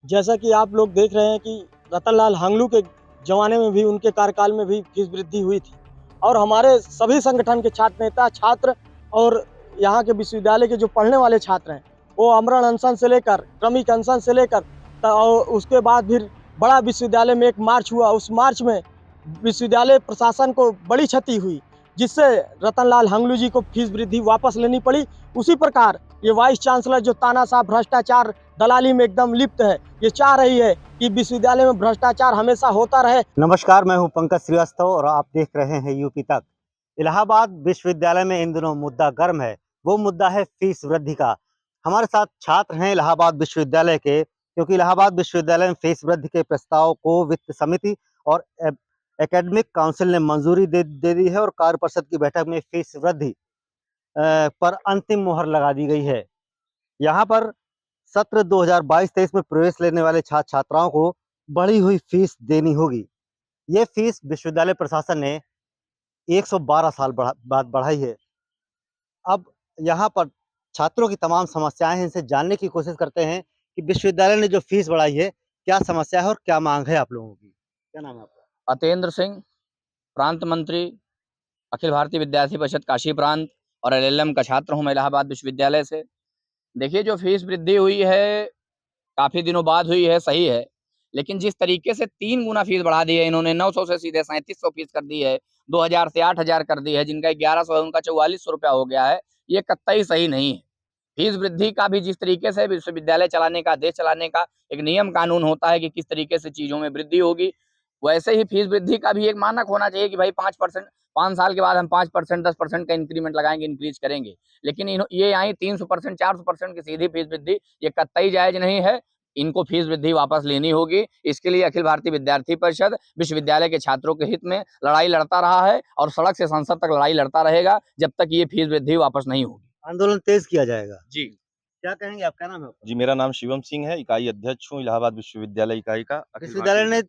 जैसा कि आप लोग देख रहे हैं कि रतनलाल हांगलू के ज़माने में भी उनके कार्यकाल में भी फीस वृद्धि हुई थी और हमारे सभी संगठन के छात्र नेता, छात्र और यहाँ के विश्वविद्यालय के जो पढ़ने वाले छात्र हैं, वो आमरण अनशन से लेकर, क्रमिक अनशन से लेकर और उसके बाद फिर बड़ा विश्वविद्यालय में एक मार्च हुआ। उस मार्च में विश्वविद्यालय प्रशासन को बड़ी क्षति हुई, जिससे रतनलाल हांगलू जी को फीस वृद्धि वापस लेनी पड़ी। उसी प्रकार ये वाइस चांसलर जो तानाशाह भ्रष्टाचार दलाली में एकदम लिप्त है, ये चाह रही है कि विश्वविद्यालय में भ्रष्टाचार हमेशा होता रहे। नमस्कार, मैं हूं पंकज श्रीवास्तव और आप देख रहे हैं यूपी तक। इलाहाबाद विश्वविद्यालय में इन दिनों मुद्दा गर्म है, वो मुद्दा है फीस वृद्धि का। हमारे साथ छात्र हैं इलाहाबाद विश्वविद्यालय के, क्योंकि इलाहाबाद विश्वविद्यालय में फीस वृद्धि के प्रस्ताव को वित्त समिति और एकेडमिक काउंसिल ने मंजूरी दे दी है और कार्य परिषद की बैठक में फीस वृद्धि पर अंतिम मुहर लगा दी गई है। यहाँ पर सत्र 2022-23 में प्रवेश लेने वाले छात्र छात्राओं को बढ़ी हुई फीस देनी होगी। ये फीस विश्वविद्यालय प्रशासन ने 112 साल बाद बढ़ाई है। अब यहाँ पर छात्रों की तमाम समस्याएं हैं, इनसे जानने की कोशिश करते हैं कि विश्वविद्यालय ने जो फीस बढ़ाई है, क्या समस्या है और क्या मांग है आप लोगों की? क्या नाम है आपका? अतेंद्र सिंह, प्रांत मंत्री, अखिल भारतीय विद्यार्थी परिषद काशी प्रांत और एलएलएम का छात्र हूँ मैं इलाहाबाद विश्वविद्यालय से। देखिए, जो फीस वृद्धि हुई है, काफ़ी दिनों बाद हुई है, सही है। लेकिन जिस तरीके से 3 गुना फीस बढ़ा दी है इन्होंने, 900 से सीधे 3700 फीस कर दी है, 2000 से 8000 कर दी है, जिनका 1100 है उनका 4400 रुपया हो गया है, ये कतई सही नहीं है। फीस वृद्धि का भी जिस तरीके से विश्वविद्यालय चलाने का, देश चलाने का एक नियम कानून होता है कि किस तरीके से चीज़ों में वृद्धि होगी, वैसे ही फीस वृद्धि का भी एक मानक होना चाहिए कि भाई 5% 5 साल के बाद हम 5% 10% का इंक्रीमेंट लगाएँगे, इंक्रीज़ करेंगे। लेकिन ये आई 300% 400% की सीधी फीस वृद्धि, ये कतई जायज़ नहीं है। इनको फीस वृद्धि वापस लेनी होगी। इसके लिए अखिल भारतीय विद्यार्थी परिषद विश्वविद्यालय के छात्रों के हित में लड़ाई लड़ता रहा है और सड़क से संसद तक लड़ाई लड़ता रहेगा, जब तक ये फीस वृद्धि वापस नहीं होगी। आंदोलन तेज किया जाएगा। जी। क्या कहेंगे आप? क्या नाम है आपका? जी, मेरा नाम शिवम सिंह है, इकाई अध्यक्ष हूँ इलाहाबाद विश्वविद्यालय इकाई का। विश्वविद्यालय ने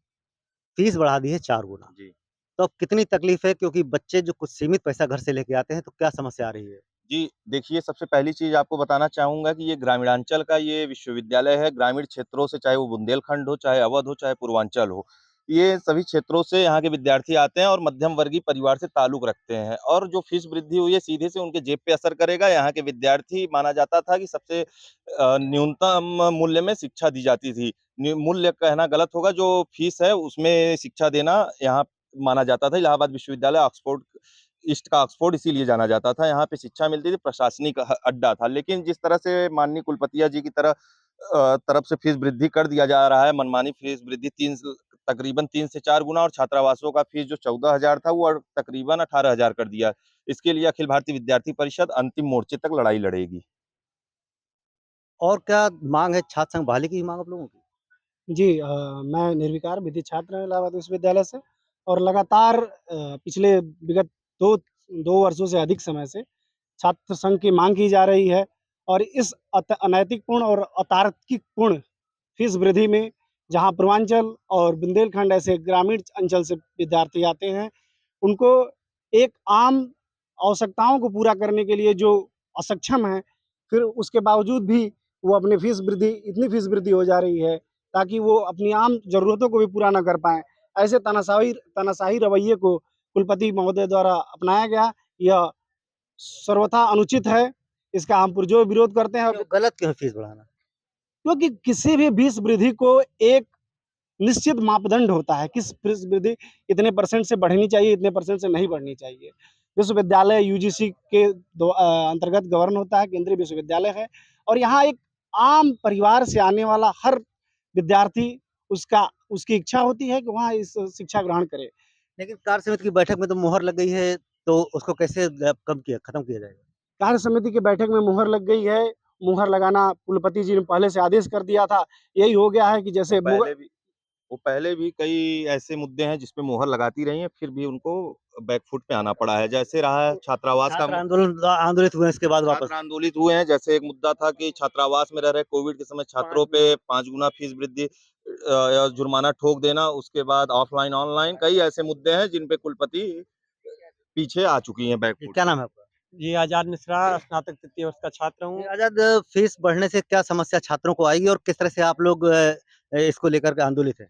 फीस बढ़ा दी है 4 गुना। जी। तो अब कितनी तकलीफ है, क्योंकि बच्चे जो कुछ सीमित पैसा घर से लेके आते हैं, तो क्या समस्या आ रही है? जी, देखिए सबसे पहली चीज़ आपको बताना चाहूँगा कि ये ग्रामीणांचल का ये विश्वविद्यालय है। ग्रामीण क्षेत्रों से, चाहे वो बुंदेलखंड हो, चाहे अवध हो, चाहे पूर्वांचल हो, ये सभी क्षेत्रों से यहाँ के विद्यार्थी आते हैं और मध्यम वर्गीय परिवार से ताल्लुक रखते हैं। और जो फीस वृद्धि हुई है सीधे से उनके जेब पे असर करेगा। यहाँ के विद्यार्थी माना जाता था कि सबसे न्यूनतम मूल्य में शिक्षा दी जाती थी। मूल्य कहना गलत होगा, जो फीस है उसमें शिक्षा देना यहाँ माना जाता था। इलाहाबाद विश्वविद्यालय ऑक्सफोर्ड ईस्ट का ऑक्सफोर्ड इसीलिए जाना जाता था। यहाँ पे शिक्षा मिलती थी, प्रशासनिक अड्डा था। लेकिन जिस तरह से माननीय कुलपतिया जी की तरफ से फीस वृद्धि कर दिया जा रहा है, मनमानी फीस वृद्धि तकरीबन 3 से 4 गुना, और छात्रावासों का फीस जो 14,000 था वो तकरीबन 18,000 कर दिया। इसके लिए अखिल भारतीय विद्यार्थी परिषद अंतिम मोर्चे तक लड़ाई लड़ेगी। और क्या मांग है? छात्र संघ बहाली की मांग आप लोगों की? जी मैं निर्विकार विधि छात्र हूँ इलाहाबाद विश्वविद्यालय से और लगातार पिछले विगत 2 वर्षों से अधिक समय से छात्र संघ की मांग की जा रही है और इस अनैतिकपूर्ण और अतार्किकपूर्ण फीस वृद्धि में जहाँ पूर्वांचल और बुंदेलखंड ऐसे ग्रामीण अंचल से विद्यार्थी आते हैं, उनको एक आम आवश्यकताओं को पूरा करने के लिए जो असक्षम हैं, फिर उसके बावजूद भी वो अपनी इतनी फीस वृद्धि हो जा रही है ताकि वो अपनी आम ज़रूरतों को भी पूरा ना कर पाएँ। ऐसे तानाशाही रवैये को कुलपति महोदय द्वारा अपनाया गया, यह सर्वथा अनुचित है। इसका हम पुरजोर विरोध करते हैं क्यों गलत क्यों है फीस बढ़ाना? क्योंकि किसी भी फीस वृद्धि को एक निश्चित मापदंड होता है, किस फीस वृद्धि इतने परसेंट से बढ़नी चाहिए, इतने परसेंट से नहीं बढ़नी चाहिए। विश्वविद्यालय यूजीसी के अंतर्गत गवर्न होता है, केंद्रीय विश्वविद्यालय है और यहाँ एक आम परिवार से आने वाला हर विद्यार्थी उसकी इच्छा होती है कि वहाँ इस शिक्षा ग्रहण करे। लेकिन कार्य समिति की बैठक में तो मुहर लग गई है, तो उसको कैसे खत्म किया जाएगा? कार्य समिति की बैठक में मुहर लग गई है, मुहर लगाना कुलपति जी ने पहले से आदेश कर दिया था। यही हो गया है कि जैसे वो पहले भी कई ऐसे मुद्दे हैं जिस पे मुहर लगाती रही हैं, फिर भी उनको बैकफुट पे आना पड़ा है। जैसे रहा छात्रावास का छात्र आंदोलित हुए, इसके बाद वापस छात्र आंदोलित हुए हैं। जैसे एक मुद्दा था कि छात्रावास में रह रहे कोविड के समय छात्रों पे 5 गुना फीस वृद्धि या जुर्माना ठोक देना, उसके बाद ऑफलाइन ऑनलाइन कई ऐसे मुद्दे हैं जिन पे कुलपति पीछे आ चुकी हैं बैकफुट। क्या नाम है आपका? जी, आज़ाद मिश्रा, स्नातक तृतीय वर्ष का छात्र हूँ। आजाद, फीस बढ़ने से क्या समस्या छात्रों को आएगी और किस तरह से आप लोग इसको लेकर के आंदोलित है?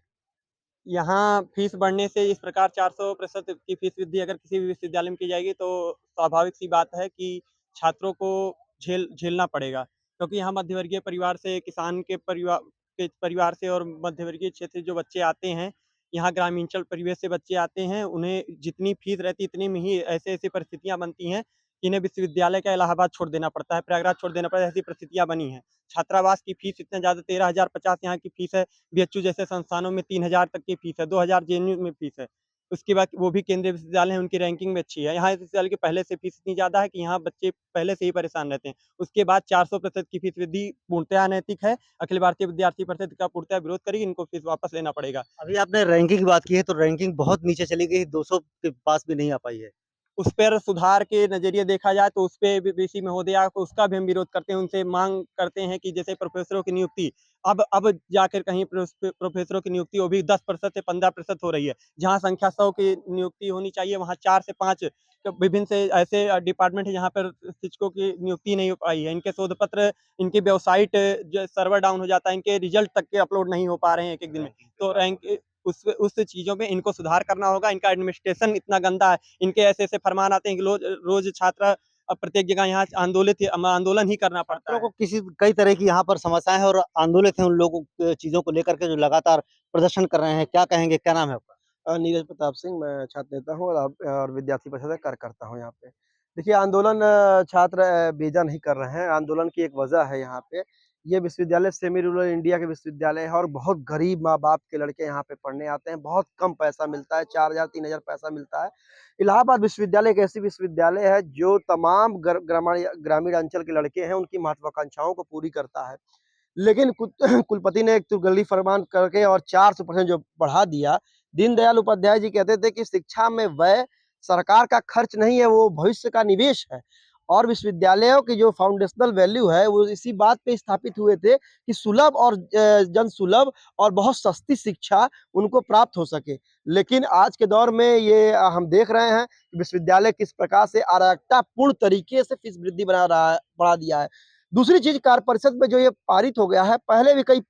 यहाँ फीस बढ़ने से इस प्रकार 400% की फीस वृद्धि अगर किसी भी विश्वविद्यालय में की जाएगी तो स्वाभाविक सी बात है कि छात्रों को झेलना पड़ेगा। क्योंकि यहाँ मध्यवर्गीय परिवार से, किसान के परिवार से और मध्यवर्गीय क्षेत्र से जो बच्चे आते हैं, यहाँ ग्रामीणचल परिवेश से बच्चे आते हैं, उन्हें जितनी फीस रहती है इतनी में ही ऐसी-ऐसी परिस्थितियाँ बनती हैं कि इन्हें विश्वविद्यालय का इलाहाबाद छोड़ देना पड़ता है, प्रयागराज छोड़ देना पड़ता है, ऐसी परिस्थितियाँ बनी हैं। छात्रावास की फीस इतने ज़्यादा 13,050 यहाँ की फीस है। बीएचयू जैसे संस्थानों में 3,000 तक की फीस है, 2,000 जेएनयू में फीस है। उसके बाद वो भी केंद्रीय विश्वविद्यालय हैं, उनकी रैंकिंग में अच्छी है। यहाँ इस विश्वविद्यालय की पहले से फीस इतनी ज़्यादा है कि यहाँ बच्चे पहले से ही परेशान रहते हैं। उसके बाद 400% की फीस वृद्धि पूर्णतः अनैतिक है। अखिल भारतीय विद्यार्थी परिषद का पूर्णतः विरोध करेगी, इनको फीस वापस लेना पड़ेगा। अभी आपने रैंकिंग की बात की है, तो रैंकिंग बहुत नीचे चली गई, 200 के पास भी नहीं आ पाई है। उस पर सुधार के नज़रिए देखा जाए तो उस पे वीसी महोदया को उसका भी हम विरोध करते हैं, उनसे मांग करते हैं कि जैसे प्रोफेसरों की नियुक्ति अब जाकर कहीं प्रोफेसरों की नियुक्ति वो भी 10% से 15% हो रही है। जहाँ संख्या 100 की नियुक्ति होनी चाहिए, वहाँ 4 से 5 विभिन्न से ऐसे डिपार्टमेंट है जहाँ पर शिक्षकों की नियुक्ति नहीं हो पाई है। इनके शोध पत्र, इनकी वेबसाइट जो सर्वर डाउन हो जाता है, इनके रिजल्ट तक के अपलोड नहीं हो पा रहे हैं एक-एक दिन में। तो रैंक उस चीज़ों में इनको सुधार करना होगा। इनका एडमिनिस्ट्रेशन इतना गंदा है, इनके ऐसे-ऐसे फरमान आते हैं कि रोज़ छात्र प्रत्येक जगह यहाँ आंदोलन ही करना पड़ता छात्रों है। को कई तरह की यहाँ पर समस्याएं हैं और आंदोलित हैं उन लोगों चीजों को लेकर के जो लगातार प्रदर्शन कर रहे हैं। क्या कहेंगे, क्या नाम है आपका? नीरज प्रताप सिंह, मैं छात्र नेता हूँ और विद्यार्थी परिषद का कार्यकर्ता हूँ यहाँ पे। देखिए आंदोलन छात्र बेजा नहीं कर रहे हैं, आंदोलन की एक वजह है यहाँ पे। ये विश्वविद्यालय सेमी रूरल इंडिया के विश्वविद्यालय है और बहुत गरीब माँ-बाप के लड़के यहाँ पे पढ़ने आते हैं, बहुत कम पैसा मिलता है, 4,000 3,000 पैसा मिलता है। इलाहाबाद विश्वविद्यालय एक ऐसी विश्वविद्यालय है जो तमाम ग्रामीण अंचल के लड़के हैं, उनकी महत्वाकांक्षाओं को पूरी करता है। लेकिन कुलपति ने एक तुगलकी फरमान करके और 400% जो बढ़ा दिया। दीनदयाल उपाध्याय जी कहते थे कि शिक्षा में व्यय सरकार का खर्च नहीं है, वो भविष्य का निवेश है। और विश्वविद्यालयों की जो फाउंडेशनल वैल्यू है, वो इसी बात पे स्थापित हुए थे कि सुलभ और जन सुलभ और बहुत सस्ती शिक्षा उनको प्राप्त हो सके। लेकिन आज के दौर में ये हम देख रहे हैं कि विश्वविद्यालय किस प्रकार से अराजकतापूर्ण तरीके से फीस वृद्धि बढ़ा दिया है। दूसरी चीज़, कार्य परिषद में जो ये पारित हो गया है, पहले भी कई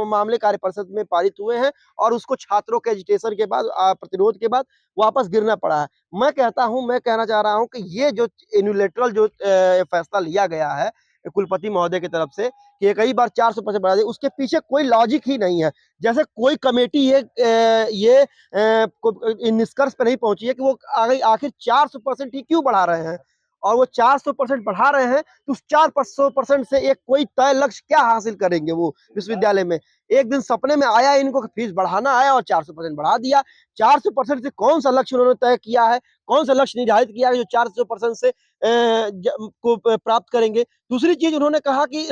मामले कार्य परिषद में पारित हुए हैं और उसको छात्रों के एजिटेशन के बाद प्रतिरोध के बाद वापस गिरना पड़ा है। मैं कहना चाह रहा हूँ कि ये जो यूनिलैटरल जो फैसला लिया गया है कुलपति महोदय की तरफ से कि एक ही बार 400% बढ़ा दिया, उसके पीछे कोई लॉजिक ही नहीं है। जैसे कोई कमेटी इन निष्कर्ष पे नहीं पहुंची है कि वो आखिर 400% ही क्यों बढ़ा रहे हैं, और वो 400% बढ़ा रहे हैं तो उस 400% से एक कोई तय लक्ष्य क्या हासिल करेंगे वो विश्वविद्यालय में। एक दिन सपने में आया इनको कि फीस बढ़ाना है और 400% बढ़ा दिया। 400% से कौन सा लक्ष्य उन्होंने तय किया है, कौन सा लक्ष्य निर्धारित किया है जो 400% से प्राप्त करेंगे। दूसरी चीज उन्होंने कहा कि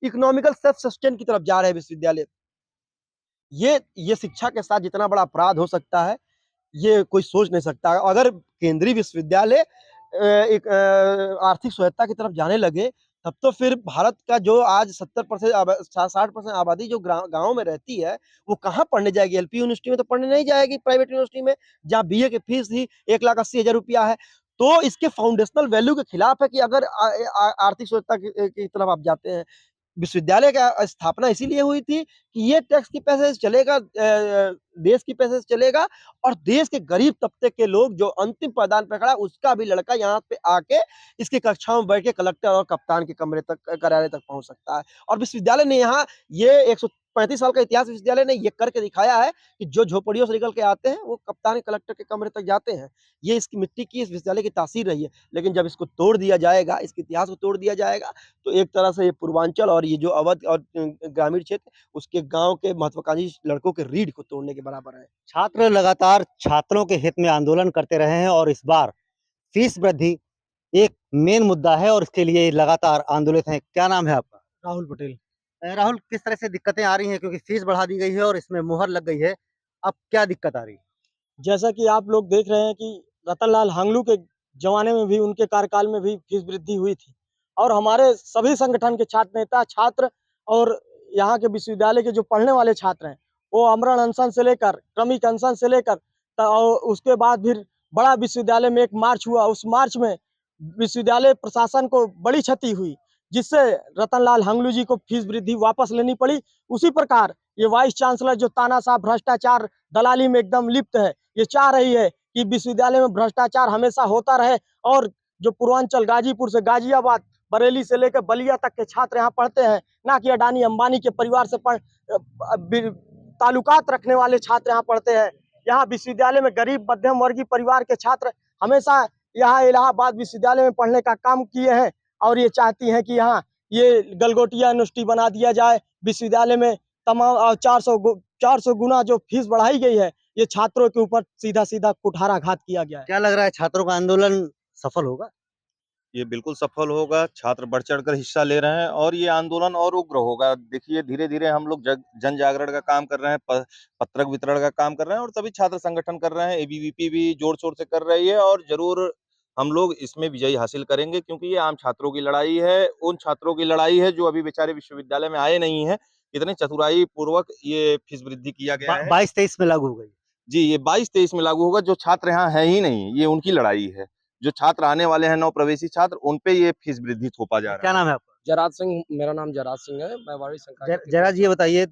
इकोनॉमिकल सेल्फ सस्टेन की तरफ जा रहे हैं विश्वविद्यालय। ये शिक्षा के साथ जितना बड़ा अपराध हो सकता है, ये कोई सोच नहीं सकता। अगर केंद्रीय विश्वविद्यालय एक आर्थिक स्वायत्तता की तरफ जाने लगे, तब तो फिर भारत का जो आज 70% 60% आबादी जो गाँव में रहती है, वो कहाँ पढ़ने जाएगी? एलपी यूनिवर्सिटी में तो पढ़ने नहीं जाएगी, प्राइवेट यूनिवर्सिटी में, जहाँ बीए की फीस ही 1,80,000 रुपया है। तो इसके फाउंडेशनल वैल्यू के खिलाफ है कि अगर आर्थिक स्वायत्तता की तरफ आप जाते हैं। विश्वविद्यालय का स्थापना इसीलिए हुई थी कि ये टैक्स के पैसे से चलेगा, देश के पैसे से चलेगा और देश के गरीब तबके के लोग जो अंतिम पायदान पे खड़ा है, उसका भी लड़का यहाँ पे आके इसकी कक्षाओं में बैठ के कलेक्टर और कप्तान के कार्यालय तक पहुँच सकता है। और विश्वविद्यालय ने यहाँ ये 135 साल का इतिहास विश्वविद्यालय ने ये करके दिखाया है कि जो झोपड़ियों से निकल के आते हैं, वो कप्तान कलेक्टर के कमरे तक जाते हैं। ये इसकी मिट्टी की, इस विश्वविद्यालय की तासीर रही है। लेकिन जब इसको तोड़ दिया जाएगा, इसके इतिहास को तोड़ दिया जाएगा, तो एक तरह से ये पूर्वांचल और ये जो अवध और ग्रामीण क्षेत्र, उसके गाँव के महत्वाकांक्षी लड़कों के रीढ़ को तोड़ने के बराबर है। छात्र लगातार छात्रों के हित में आंदोलन करते रहे हैं और इस बार फीस वृद्धि एक मेन मुद्दा है और इसके लिए लगातार आंदोलित हैं। क्या नाम है आपका? राहुल पटेल। राहुल, किस तरह से दिक्कतें आ रही हैं, क्योंकि फीस बढ़ा दी गई है और इसमें मुहर लग गई है, अब क्या दिक्कत आ रही है? जैसा कि आप लोग देख रहे हैं कि रतनलाल हांगलू के ज़माने में भी, उनके कार्यकाल में भी फीस वृद्धि हुई थी और हमारे सभी संगठन के छात्र नेता, छात्र और यहाँ के विश्वविद्यालय के जो पढ़ने वाले छात्र हैं, वो आमरण अनशन से लेकर, क्रमिक अनशन से लेकर और उसके बाद फिर बड़ा विश्वविद्यालय में एक मार्च हुआ। उस मार्च में विश्वविद्यालय प्रशासन को बड़ी क्षति हुई, जिससे रतनलाल हांगलू जी को फीस वृद्धि वापस लेनी पड़ी। उसी प्रकार ये वाइस चांसलर जो तानाशाह भ्रष्टाचार दलाली में एकदम लिप्त है, ये चाह रही है कि विश्वविद्यालय में भ्रष्टाचार हमेशा होता रहे और जो पूर्वांचल गाजीपुर से गाजियाबाद, बरेली से लेकर बलिया तक के छात्र यहाँ पढ़ते हैं, ना कि अडानी अंबानी के परिवार से ताल्लुकात रखने वाले छात्र यहाँ पढ़ते हैं। यहाँ विश्वविद्यालय में गरीब मध्यम वर्गीय परिवार के छात्र हमेशा यहाँ इलाहाबाद विश्वविद्यालय में पढ़ने का काम किए हैं और ये चाहती हैं कि यहाँ ये गलगोटिया यूनिवर्सिटी बना दिया जाए। विश्वविद्यालय में तमाम 400 गुना जो फीस बढ़ाई गई है, ये छात्रों के ऊपर सीधा सीधा कुठाराघात किया गया है। क्या लग रहा है, छात्रों का आंदोलन सफल होगा? ये बिल्कुल सफल होगा। छात्र बढ़ चढ़कर हिस्सा ले रहे हैं और ये आंदोलन और उग्र होगा। देखिए धीरे-धीरे हम लोग जन जागरण का काम कर रहे हैं, पत्रक वितरण का काम कर रहे हैं और सभी छात्र संगठन कर रहे हैं। एबीवीपी भी जोर-शोर से कर रही है और ज़रूर हम लोग इसमें विजय हासिल करेंगे क्योंकि ये आम छात्रों की लड़ाई है, उन छात्रों की लड़ाई है जो अभी बेचारे विश्वविद्यालय में आए नहीं हैं। इतने चतुराई पूर्वक ये फीस वृद्धि किया गया है। 22-23 में लागू हो गई। जी, ये 22-23 में लागू होगा। जो छात्र यहाँ हैं ही नहीं, ये उनकी लड़ाई है। जो छात्र आने वाले हैं नव प्रवेशी छात्र, उन पे ये फीस वृद्धि थोपा जा रहा क्या है। नाम है आपका? जराज सिंह, मेरा नाम जराज सिंह है। मैं वाणी संकाय का जरा जी ये बताइए,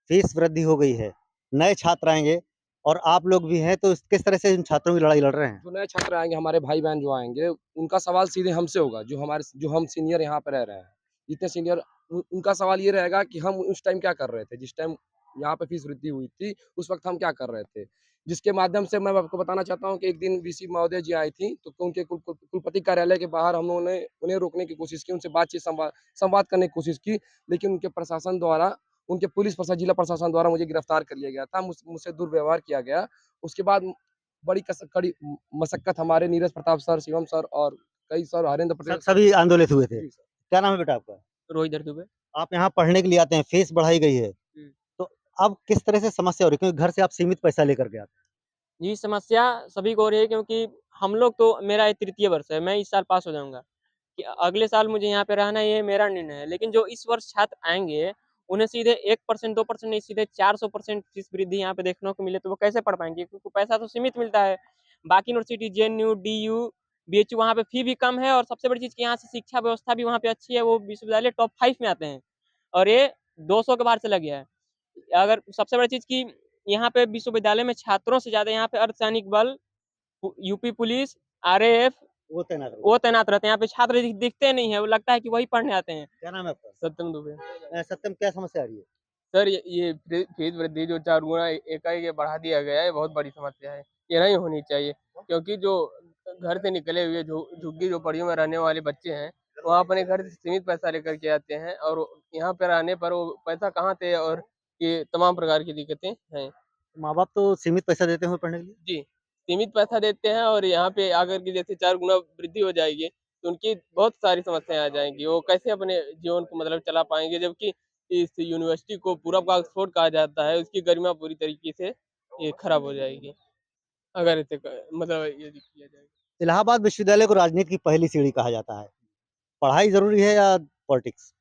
फीस वृद्धि हो गई है, नए छात्र आएंगे और आप लोग भी हैं, तो किस तरह से इन छात्रों की लड़ाई लड़ रहे हैं? जो नए छात्र आएंगे, हमारे भाई बहन जो आएंगे, उनका सवाल सीधे हमसे होगा। जो हम सीनियर यहाँ पे रह रहे हैं, जितने सीनियर, उनका सवाल ये रहेगा कि हम उस टाइम क्या कर रहे थे, जिस टाइम यहाँ पे फीस वृद्धि हुई थी, उस वक्त हम क्या कर रहे थे। जिसके माध्यम से मैं आपको बताना चाहता हूँ कि एक दिन वीसी महोदय जी आई थी, तो उनके कुलपति कार्यालय के बाहर हम लोगों ने उन्हें रोकने की कोशिश की, उनसे बातचीत संवाद करने की कोशिश की, लेकिन उनके प्रशासन द्वारा, उनके पुलिस प्रशासन, जिला प्रशासन द्वारा मुझे गिरफ्तार कर लिया गया था। मुझसे दुर्व्यवहार किया गया। उसके बाद बड़ी कड़ी मशक्कत हमारे नीरज प्रताप सर, शिवम सर और कई सर, हरेंद्र पटेल सभी आंदोलित हुए थे। जी सर। क्या नाम है बेटा आपका? रोहित दुबे। आप यहाँ पढ़ने के लिए आते हैं, फीस बढ़ाई गई है, तो अब किस तरह से समस्या हो रही है? क्योंकि घर से आप सीमित पैसा लेकर के आते हैं। जी, समस्या सभी को हो रही है क्योंकि हम लोग तो, मेरा ये तृतीय वर्ष है, मैं इस साल पास हो जाऊँगा। कि अगले साल मुझे यहाँ पे रहना, ये मेरा निर्णय है। लेकिन जो इस वर्ष छात्र आएँगे, उन्हें सीधे 1% 2% नहीं, सीधे 400% फीस वृद्धि यहाँ पे देखने को मिले, तो वो कैसे पढ़ पाएँगे? क्योंकि पैसा तो सीमित मिलता है। बाकी यूनिवर्सिटी जेएनयू, डीयू, बीएचयू, वहाँ पे फी भी कम है और सबसे बड़ी चीज़ कि यहाँ से शिक्षा व्यवस्था भी वहाँ पे अच्छी है। वो विश्वविद्यालय टॉप 5 में आते हैं और ये 200 के बाहर चला गया है। अगर सबसे बड़ी चीज़ कि यहाँ पे विश्वविद्यालय में छात्रों से ज़्यादा यहाँ पे अर्धसैनिक बल, यूपी पुलिस, आरएएफ, वो तैनात वो तैनात रहते हैं। यहाँ पे छात्र दिखते नहीं है, वो लगता है कि वही पढ़ने आते हैं। क्या नाम है आपका? सत्यम दुबे। सत्यम, क्या समस्या आ रही है? सर, ये फीस वृद्धि जो 4 गुना एकाएक बढ़ा दिया गया है, बहुत बड़ी समस्या है। ये नहीं होनी चाहिए क्योंकि जो घर से निकले हुए झुग्गी झोपड़ियों में रहने वाले बच्चे हैं, वो अपने घर से सीमित पैसा लेकर के आते हैं और यहाँ पे रहने पर वो पैसा कहाँ से, और ये तमाम प्रकार की दिक्कतें हैं। माँ बाप तो सीमित पैसा देते होंगे पढ़ने के लिए? जी, सीमित पैसा देते हैं और यहाँ पे आकर के जैसे 4 गुना वृद्धि हो जाएगी, तो उनकी बहुत सारी समस्याएँ आ जाएँगी। वो कैसे अपने जीवन को मतलब चला पाएँगे, जबकि इस यूनिवर्सिटी को पूरब का ऑक्सफोर्ड कहा जाता है, उसकी गरिमा पूरी तरीके से ये खराब हो जाएगी, अगर इसे मतलब ये किया जाए। इलाहाबाद विश्वविद्यालय को राजनीति की पहली सीढ़ी कहा जाता है। पढ़ाई ज़रूरी है या पॉलिटिक्स?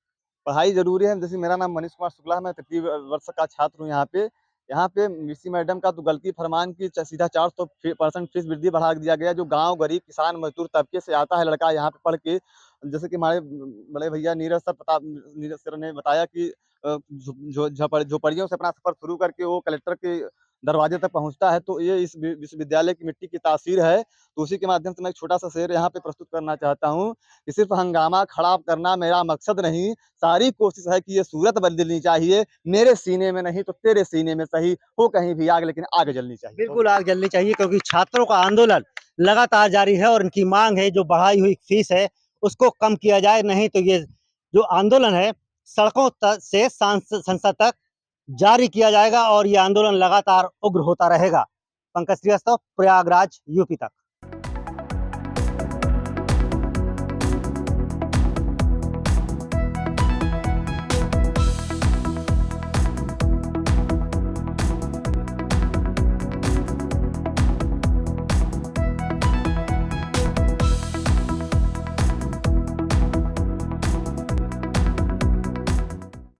पढ़ाई ज़रूरी है। जैसे मेरा नाम मनीष कुमार शुक्ला है, मैं तृतीय वर्ष का छात्र हूँ यहाँ पे। यहाँ पे वीसी मैडम का तो गलती फरमान की सीधा 400% फीस वृद्धि बढ़ा दिया गया। जो गाँव गरीब किसान मजदूर तबके से आता है लड़का यहाँ पे पढ़ के, जैसे कि हमारे बड़े भैया नीरज सर ने बताया कि झोपड़ियों से अपना सफ़र शुरू करके वो कलेक्टर के दरवाजे तक पहुँचता है। तो ये इस विश्वविद्यालय की मिट्टी की तासीर है। तो उसी के माध्यम से मैं एक छोटा-सा शेर यहाँ पे प्रस्तुत करना चाहता हूँ कि सिर्फ़ हंगामा खड़ा करना मेरा मकसद नहीं, सारी कोशिश है कि ये सूरत बदलनी चाहिए। मेरे सीने में नहीं तो तेरे सीने में सही, हो कहीं भी आग लेकिन आग जलनी चाहिए। बिल्कुल आग जलनी चाहिए, क्योंकि छात्रों का आंदोलन लगातार जारी है और इनकी मांग है जो बढ़ाई हुई फीस है उसको कम किया जाए, नहीं तो ये जो आंदोलन है सड़कों से संसद तक जारी किया जाएगा और ये आंदोलन लगातार उग्र होता रहेगा। पंकज श्रीवास्तव, प्रयागराज, यूपी तक।